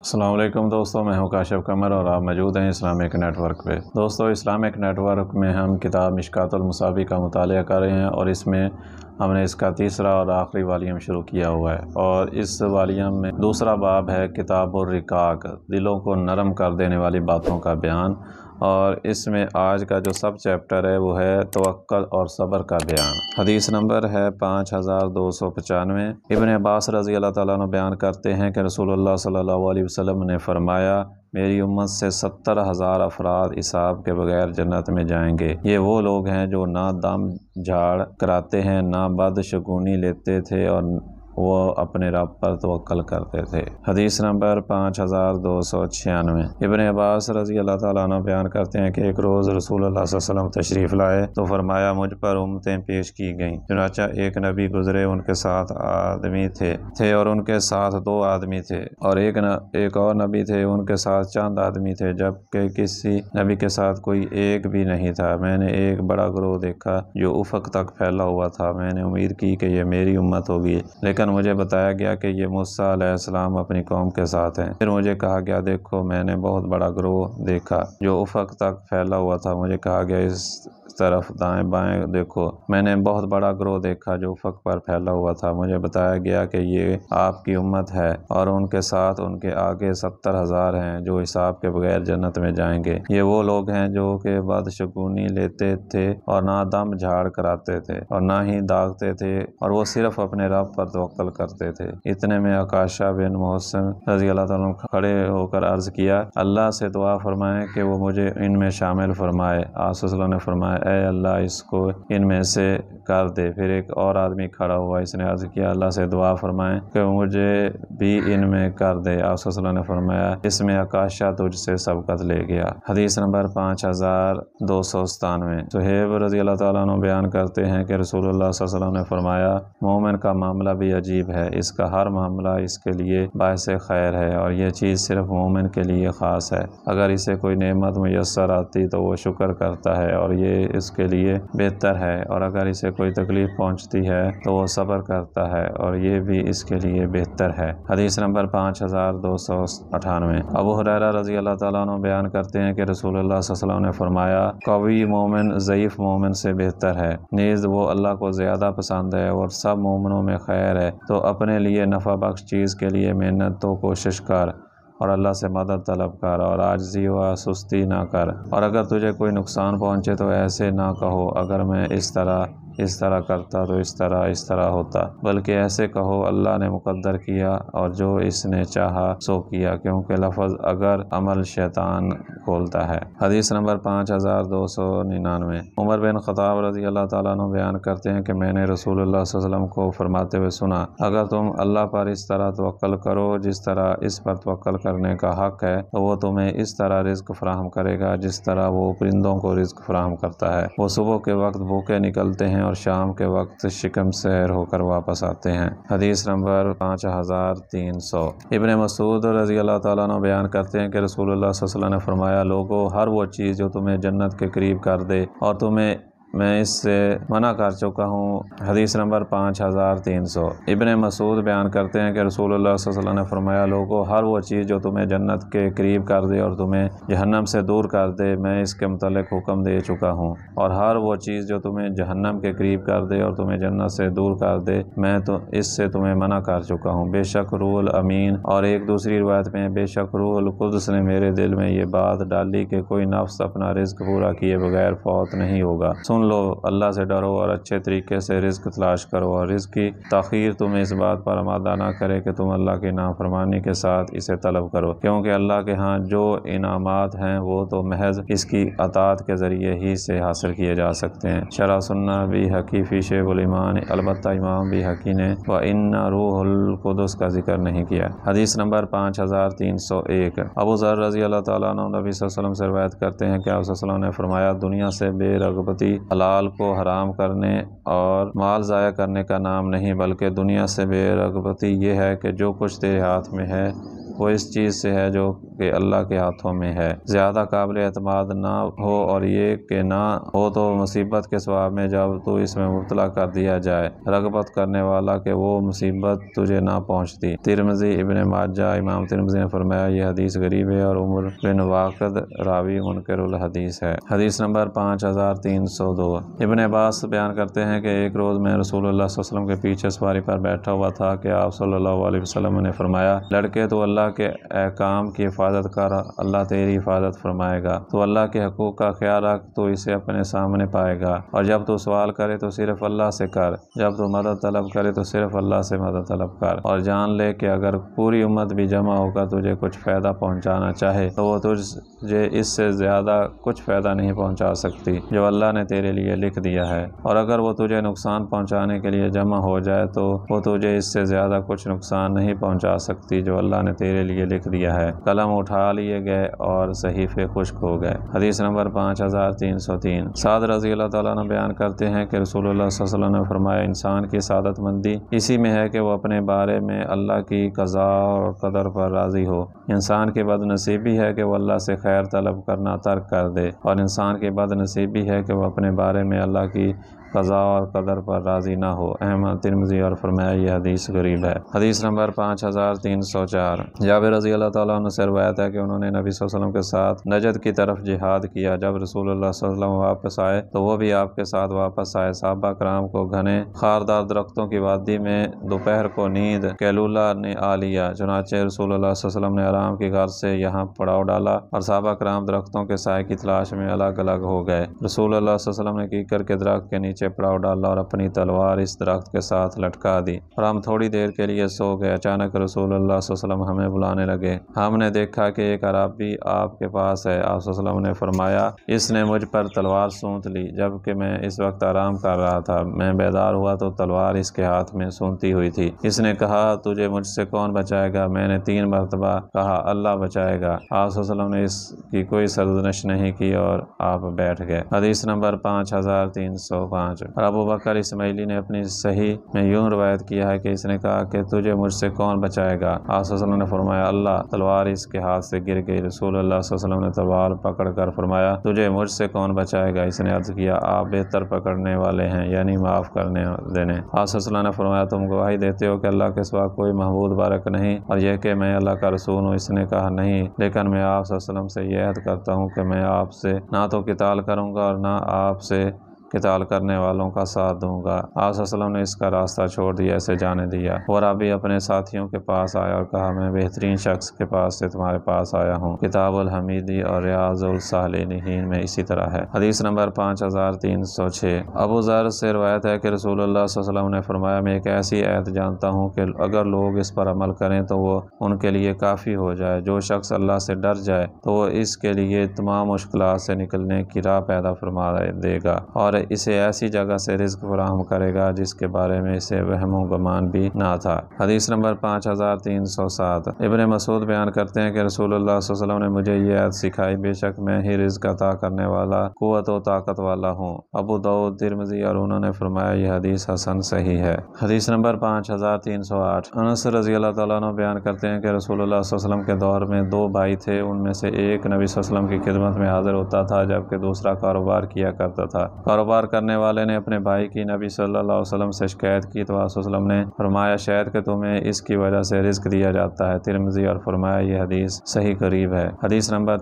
السلام علیکم دوستوں، میں ہوں کاشف قمر اور آپ موجود ہیں اسلامک نیٹ ورک پہ۔ دوستوں، اسلامک نیٹ ورک میں ہم کتاب مشکوٰۃ المصابیح کا مطالعہ کر رہے ہیں اور اس میں ہم نے اس کا تیسرا اور آخری والیوم شروع کیا ہوا ہے، اور اس والیوم میں دوسرا باب ہے کتاب الرقاق، دلوں کو نرم کر دینے والی باتوں کا بیان، اور اس میں آج کا جو سب چیپٹر ہے وہ ہے توکل اور صبر کا بیان۔ حدیث نمبر ہے 5295۔ ابن عباس رضی اللہ تعالیٰ عنہ بیان کرتے ہیں کہ رسول اللہ صلی اللہ علیہ وسلم نے فرمایا، میری امت سے 70,000 افراد حساب کے بغیر جنت میں جائیں گے۔ یہ وہ لوگ ہیں جو نہ دم جھاڑ کراتے ہیں، نہ بدشگونی لیتے تھے، اور وہ اپنے رب پر توکل کرتے تھے۔ حدیث نمبر 5296۔ ابن عباس رضی اللہ تعالیٰ عنہ بیان کرتے ہیں کہ ایک روز رسول اللہ صلی اللہ علیہ وسلم تشریف لائے تو فرمایا، مجھ پر امتیں پیش کی گئیں۔ چنانچہ ایک نبی گزرے، ان کے ساتھ آدمی تھے اور ان کے ساتھ 2 آدمی تھے، اور ایک اور نبی تھے، ان کے ساتھ چند آدمی تھے، جبکہ کسی نبی کے ساتھ کوئی ایک بھی نہیں تھا۔ میں نے ایک بڑا گروہ دیکھا جو افق تک پھیلا ہوا تھا۔ میں نے امید کی کہ یہ میری امت ہوگی، لیکن مجھے بتایا گیا کہ یہ موسیٰ علیہ السلام اپنی قوم کے ساتھ ہیں۔ پھر مجھے کہا گیا، دیکھو، میں نے بہت بڑا گروہ دیکھا جو افق تک پھیلا ہوا تھا۔ مجھے کہا گیا، اس طرف دائیں بائیں دیکھو، میں نے بہت بڑا گروہ دیکھا جو افق پر پھیلا ہوا تھا۔ مجھے بتایا گیا کہ یہ آپ کی امت ہے، اور ان کے ساتھ ان کے آگے 70,000 ہیں جو حساب کے بغیر جنت میں جائیں گے۔ یہ وہ لوگ ہیں جو کہ بدشگونی لیتے تھے اور نہ دم جھاڑ کراتے تھے اور نہ ہی داغتے تھے، اور وہ صرف اپنے رب پر توکل کرتے تھے۔ اتنے میں عکاشہ بن محسن رضی اللہ تعالیٰ عنہ کھڑے ہو کر عرض کیا، اللہ سے دعا فرمائیں کہ وہ مجھے ان میں شامل فرمائے۔ آپ صلی اللہ علیہ وسلم نے فرمایا، اے اللہ، اس کو ان میں سے کر دے۔ پھر ایک اور آدمی کھڑا ہوا، اس نے عرض کیا، اللہ سے دعا فرمائیں کہ مجھے بھی ان میں کر دے۔ آپ صلی اللہ علیہ وسلم نے فرمایا، اس میں عکاشہ تجھ سے سبقت لے گیا۔ حدیث نمبر 5297۔ صہیب رضی اللہ تعالیٰ عنہ بیان کرتے ہیں کہ رسول اللہ صلی اللہ علیہ وسلم نے فرمایا، مومن کا معاملہ بھی عجیب ہے، اس کا ہر معاملہ اس کے لیے باعث خیر ہے، اور یہ چیز صرف مومن کے لیے خاص ہے۔ اگر اسے کوئی نعمت میسر آتی تو وہ شکر کرتا ہے اور یہ اس کے لیے بہتر ہے، اور اگر اسے کوئی تکلیف پہنچتی ہے تو وہ صبر کرتا ہے اور یہ بھی اس کے لیے بہتر ہے۔ حدیث نمبر 5298۔ ابو ہریرہ رضی اللہ تعالیٰ عنہ بیان کرتے ہیں کہ رسول اللہ صلی اللہ علیہ وسلم نے فرمایا، قوی مومن ضعیف مومن سے بہتر ہے، نیز وہ اللہ کو زیادہ پسند ہے، اور سب مومنوں میں خیر ہے۔ تو اپنے لیے نفع بخش چیز کے لیے محنت تو کوشش کر، اور اللہ سے مدد طلب کر، اور عاجزی و سستی نہ کر، اور اگر تجھے کوئی نقصان پہنچے تو ایسے نہ کہو، اگر میں اس طرح کرتا تو اس طرح ہوتا، بلکہ ایسے کہو، اللہ نے مقدر کیا اور جو اس نے چاہا سو کیا، کیونکہ لفظ اگر عمل شیطان کھولتا ہے۔ حدیث نمبر 5299۔ عمر بن خطاب رضی اللہ تعالیٰ عنہ بیان کرتے ہیں کہ میں نے رسول اللہ صلی اللہ علیہ وسلم کو فرماتے ہوئے سنا، اگر تم اللہ پر اس طرح توکل کرو جس طرح اس پر توکل کرنے کا حق ہے، تو وہ تمہیں اس طرح رزق فراہم کرے گا جس طرح وہ پرندوں کو رزق فراہم کرتا ہے۔ وہ صبح کے وقت بھوکے نکلتے ہیں اور شام کے وقت شکم سیر ہو کر واپس آتے ہیں۔ حدیث نمبر 5300۔ ابن مسعود رضی اللہ تعالیٰ عنہ بیان کرتے ہیں کہ رسول اللہ صلی اللہ علیہ وسلم نے فرمایا، لوگو، ہر وہ چیز جو تمہیں جنت کے قریب کر دے اور تمہیں میں اس سے منع کر چکا ہوں۔ حدیث نمبر 5300۔ ابن مسعود بیان کرتے ہیں کہ رسول اللہ صلی اللہ علیہ وسلم نے فرمایا، لوگو، ہر وہ چیز جو تمہیں جنت کے قریب کر دے اور تمہیں جہنم سے دور کر دے، میں اس کے متعلق حکم دے چکا ہوں، اور ہر وہ چیز جو تمہیں جہنم کے قریب کر دے اور تمہیں جنت سے دور کر دے، میں تو اس سے تمہیں منع کر چکا ہوں۔ بے شک روح الامین، اور ایک دوسری روایت میں بے شک روح القدس نے میرے دل میں یہ بات ڈالی کہ کوئی نفس اپنا رزق پورا کیے بغیر فوت نہیں ہوگا۔ سن لو، اللہ سے ڈرو اور اچھے طریقے سے رزق تلاش کرو، اور رزق کی تاخیر تمہیں اس بات پر آمادہ نہ کرے کہ تم اللہ کی نافرمانی کے ساتھ اسے طلب کرو، کیونکہ اللہ کے ہاں جو انعامات ہیں وہ تو محض اس کی اطاعت کے ذریعے ہی سے حاصل کیے جا سکتے ہیں۔ شرح سنہ بیہقی فی شعب الایمان۔ البتہ امام بیہقی نے وَإِنَّ روح القدس کا ذکر نہیں کیا۔ حدیث نمبر 5301۔ ابو ذر رضی اللہ تعالیٰ عنہ نبی صلی اللہ علیہ وسلم سے روایت کرتے ہیں کہ آپ صلی اللہ علیہ وسلم نے فرمایا، دنیا سے بے رغبتی حلال کو حرام کرنے اور مال ضائع کرنے کا نام نہیں، بلکہ دنیا سے بے رغبتی یہ ہے کہ جو کچھ تیرے ہاتھ میں ہے وہ اس چیز سے ہے جو کہ اللہ کے ہاتھوں میں ہے۔ زیادہ قابل اعتماد نہ ہو اور یہ کہ نہ ہو تو مصیبت کے ثواب میں جب تو اس میں مبتلا کر دیا جائے، رغبت کرنے والا کہ وہ مصیبت تجھے نہ پہنچتی۔ ترمذی ابن ماجہ۔ امام ترمذی نے فرمایا یہ حدیث غریب ہے اور عمر بن واقد راوی منکر الحدیث ہے۔ حدیث نمبر 5302۔ ابن عباس بیان کرتے ہیں کہ ایک روز میں رسول اللہ صلی اللہ علیہ وسلم کے پیچھے سواری پر بیٹھا ہوا تھا کہ آپ صلی اللہ علیہ وسلم نے فرمایا، لڑکے تو اللہ کے احکام کی حفاظت کر، اللہ تیری حفاظت فرمائے گا۔ تو اللہ کے حقوق کا خیال رکھ تو اسے اپنے سامنے پائے گا، اور جب تو سوال کرے تو صرف اللہ سے کر، جب تو مدد طلب کرے تو صرف اللہ سے مدد طلب کر، اور جان لے کہ اگر پوری امت بھی جمع ہو کر تجھے کچھ فائدہ پہنچانا چاہے تو وہ تجھے اس سے زیادہ کچھ فائدہ نہیں پہنچا سکتی جو اللہ نے تیرے لیے لکھ دیا ہے، اور اگر وہ تجھے نقصان پہنچانے کے لیے جمع ہو جائے تو وہ تجھے اس سے زیادہ کچھ نقصان نہیں پہنچا سکتی جو اللہ نے تیرے لیے لکھ دیا ہے۔ قلم اٹھا لیے گئے اور صحیفے خشک ہو گئے۔ حدیث نمبر 5303۔ سعد رضی اللہ تعالیٰ عنہ بیان کرتے ہیں کہ رسول اللہ صلی اللہ علیہ وسلم نے فرمایا انسان کی سعادت مندی اسی میں ہے کہ وہ اپنے بارے میں اللہ کی قضاء اور قدر پر راضی ہو۔ انسان کی بد نصیبی ہے کہ وہ اللہ سے خیر طلب کرنا ترک کر دے، اور انسان کی بد نصیبی ہے کہ وہ اپنے بارے میں اللہ کی قضاء اور قدر پر راضی نہ ہو۔ احمد ترمذی اور فرمایا یہ حدیث غریب ہے۔ حدیث نمبر 5304۔ جابر رضی اللہ تعالیٰ عنہ سے روایت ہے کہ انہوں نے نبی صلی اللہ علیہ وسلم کے ساتھ نجد کی طرف جہاد کیا۔ جب رسول اللہ صلی اللہ علیہ وسلم واپس آئے تو وہ بھی آپ کے ساتھ واپس آئے۔ صحابہ کرام کو گھنے خاردار درختوں کی وادی میں دوپہر کو نیند قیلولہ نے آ لیا، چنانچہ رسول اللہ صلی اللہ علیہ وسلم نے آرام کی غرض سے یہاں پڑاؤ ڈالا، اور صحابہ کرام درختوں کے سائے کی تلاش میں الگ الگ ہو گئے۔ رسول اللہ صلی اللہ علیہ وسلم نے کیکر کے درخت کے نیچے پڑاؤ ڈالا اور اپنی تلوار اس درخت کے ساتھ لٹکا دی، اور ہم تھوڑی دیر کے لیے سو گئے۔ اچانک رسول اللہ صلی اللہ علیہ وسلم ہمیں بلانے لگے۔ ہم نے دیکھا کہ ایک عربی آپ کے پاس ہے۔ آپ صلی اللہ علیہ وسلم نے فرمایا اس نے مجھ پر تلوار سونت لی جبکہ میں اس وقت آرام کر رہا تھا۔ میں بیدار ہوا تو تلوار اس کے ہاتھ میں سونتی ہوئی تھی۔ اس نے کہا تجھے مجھ سے کون بچائے گا؟ میں نے 3 مرتبہ کہا اللہ بچائے گا۔ آپ صلی اللہ علیہ وسلم نے اس کی کوئی سرزنش نہیں کی اور آپ بیٹھ گئے۔ حدیث نمبر 5305۔ اور ابو بکر اسماعیلی نے اپنی صحیح میں یوں روایت کیا ہے کہ اس نے کہا کہ تجھے مجھ سے کون بچائے گا؟ آپ صلی اللہ علیہ وسلم نے فرمایا اللہ۔ تلوار اس کے ہاتھ سے گر گئی۔ رسول اللہ صلی اللہ علیہ وسلم نے تلوار پکڑ کر فرمایا تجھے مجھ سے کون بچائے گا؟ اس نے عرض کیا آپ بہتر پکڑنے والے ہیں، یعنی معاف کرنے دینے۔ آپ صلی اللہ علیہ وسلم نے فرمایا تم گواہی دیتے ہو کہ اللہ کے سوا کوئی معبود برحق نہیں، اور یہ کہ میں اللہ کا رسول ہوں؟ اس نے کہا نہیں، لیکن میں آپ صلی اللہ علیہ وسلم سے یہ عہد کرتا ہوں کہ میں آپ سے نہ تو قتال کروں گا اور نہ آپ سے قتال کرنے والوں کا ساتھ دوں گا۔ آپ صلی اللہ علیہ وسلم نے اس کا راستہ چھوڑ دیا، اسے جانے دیا۔ اور ابھی اپنے ساتھیوں کے پاس آیا اور کہا میں بہترین شخص کے پاس سے تمہارے پاس آیا ہوں۔ کتاب الحمیدی اور ریاض الصالحین میں اسی طرح ہے۔ حدیث نمبر 5306۔ ابو ذر سے روایت ہے کہ رسول اللہ صلی اللہ علیہ وسلم نے فرمایا میں ایک ایسی آیت جانتا ہوں کہ اگر لوگ اس پر عمل کریں تو وہ ان کے لیے کافی ہو جائے۔ جو شخص اللہ سے ڈر جائے تو وہ اس کے لیے تمام مشکلات سے نکلنے کی راہ پیدا فرما دے گا، اور اسے ایسی جگہ سے رزق فراہم کرے گا جس کے بارے میں اسے وہم و گمان بھی نہ تھا۔ حدیث نمبر 5307۔ ابن مسعود بیان کرتے ہیں کہ رسول اللہ صلی اللہ علیہ وسلم نے مجھے یہ عہد سکھائی بے شک میں ہی رزق عطا کرنے والا، قوت و طاقت والا ہوں۔ ابو داؤد، ترمذی اور انہوں نے فرمایا یہ حدیث حسن صحیح ہے۔ حدیث نمبر 5308۔ انس رضی اللہ تعالیٰ عنہ بیان کرتے ہیں کہ رسول اللہ صلی اللہ علیہ وسلم کے دور میں 2 بھائی تھے، ان میں سے ایک نبی صلی اللہ علیہ وسلم کی خدمت میں حاضر ہوتا تھا جبکہ دوسرا کاروبار کیا کرتا تھا۔ کاروبار کرنے والے نے اپنے بھائی کی نبی صلی اللہ علیہ وسلم سے شکایت کی تو آپ صلی اللہ علیہ وسلم نے فرمایا شاید کہ تمہیں اس کی وجہ سے رزق دیا جاتا ہے۔ ترمذی اور فرمایا یہ حدیث صحیح قریب ہے۔ حدیث نمبر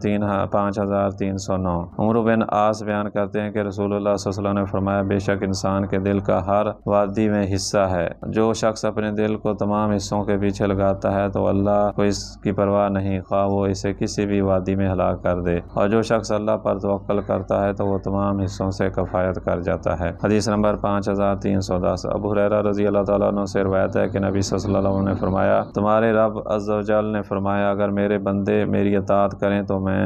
5309۔ عمرو بن عاص بیان کرتے ہیں کہ رسول اللہ صلی اللہ علیہ وسلم نے فرمایا بے شک انسان کے دل کا ہر وادی میں حصہ ہے۔ جو شخص اپنے دل کو تمام حصوں کے پیچھے لگاتا ہے تو اللہ کو اس کی پرواہ نہیں، خواہ وہ اسے کسی بھی وادی میں ہلاک کر دے، اور جو شخص اللہ پر توکل کرتا ہے تو وہ تمام حصوں سے کفایت کر جاتا ہے۔ حدیث نمبر 5310۔ ابو ہریرہ رضی اللہ تعالیٰ عنہ سے روایت ہے کہ نبی صلی اللہ علیہ وسلم نے فرمایا تمہارے رب عز و جل نے فرمایا اگر میرے بندے میری اطاعت کریں تو میں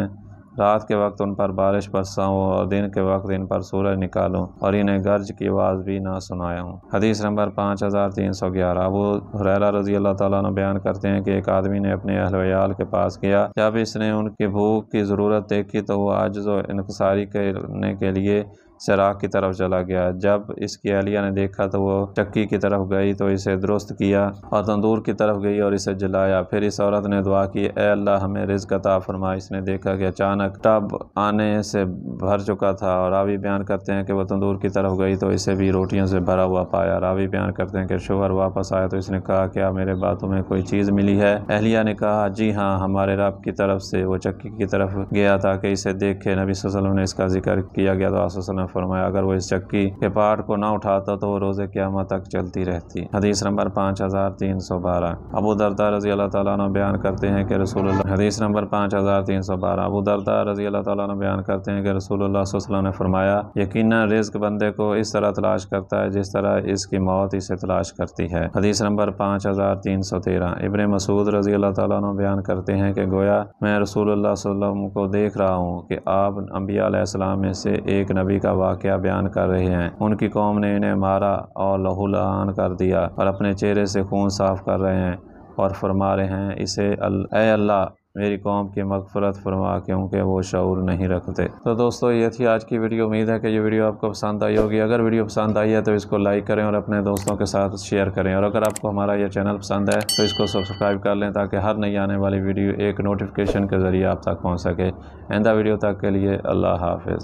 رات کے وقت ان پر بارش برساؤں اور دن کے وقت ان پر سورج نکالوں اور انہیں گرج کی آواز بھی نہ سنایا ہوں۔ حدیث نمبر 5311۔ ابو ہریرہ رضی اللہ تعالیٰ عنہ بیان کرتے ہیں کہ ایک آدمی نے اپنے اہل و عیال کے پاس گیا، جب اس نے ان کی بھوک کی ضرورت دیکھی تو وہ عاجز و انکساری کرنے کے لیے چراغ کی طرف چلا گیا۔ جب اس کی اہلیہ نے دیکھا تو وہ چکی کی طرف گئی تو اسے درست کیا اور تندور کی طرف گئی اور اسے جلایا۔ پھر اس عورت نے دعا کی، اے اللہ ہمیں رزق عطا فرما۔ اس نے دیکھا کہ اچانک ٹب آنے سے بھر چکا تھا، اور راوی بیان کرتے ہیں کہ وہ تندور کی طرف گئی تو اسے بھی روٹیوں سے بھرا ہوا پایا۔ راوی بیان کرتے ہیں کہ شوہر واپس آیا تو اس نے کہا، کیا میرے باتوں میں کوئی چیز ملی ہے؟ اہلیہ نے کہا، جی ہاں، ہمارے رب کی طرف سے۔ وہ چکی کی طرف گیا تاکہ اسے دیکھے۔ نبی صلی اللہ علیہ وسلم نے اس کا ذکر کیا گیا تو آپ صلی اللہ علیہ وسلم نے فرمایا، اگر وہ اس چکی کے پارٹ کو نہ اٹھاتا تو وہ روز قیامت تک چلتی رہتی۔ حدیث نمبر 5312۔ ابو درداء رضی اللہ تعالیٰ عنہ بیان کرتے ہیں کہ رسول اللہ حدیث نمبر 5312۔ ابو درداء رضی اللہ تعالیٰ عنہ بیان کرتے ہیں کہ رسول اللہ صلی اللہ علیہ وسلم نے فرمایا، یقیناً رزق بندے کو اس طرح تلاش کرتا ہے جس طرح اس کی موت اسے تلاش کرتی ہے۔ حدیث نمبر 5313۔ ابن مسعود رضی اللہ تعالیٰ عنہ بیان کرتے ہیں کہ گویا میں رسول اللہ صلی اللہ علیہ وسلم کو دیکھ رہا ہوں کہ آپ انبیاء علیہ السلام میں سے ایک نبی کا واقعہ بیان کر رہے ہیں۔ ان کی قوم نے انہیں مارا اور لہو لہان کر دیا اور اپنے چہرے سے خون صاف کر رہے ہیں اور فرما رہے ہیں اسے، اے اللہ میری قوم کی مغفرت فرما، کیونکہ وہ شعور نہیں رکھتے۔ تو دوستو یہ تھی آج کی ویڈیو۔ امید ہے کہ یہ ویڈیو آپ کو پسند آئی ہوگی۔ اگر ویڈیو پسند آئی ہے تو اس کو لائک کریں اور اپنے دوستوں کے ساتھ شیئر کریں، اور اگر آپ کو ہمارا یہ چینل پسند ہے تو اس کو سبسکرائب کر لیں تاکہ ہر نئی آنے والی ویڈیو ایک نوٹیفیکیشن کے ذریعے آپ تک پہنچ سکے۔ آئندہ ویڈیو تک کے لیے اللہ حافظ۔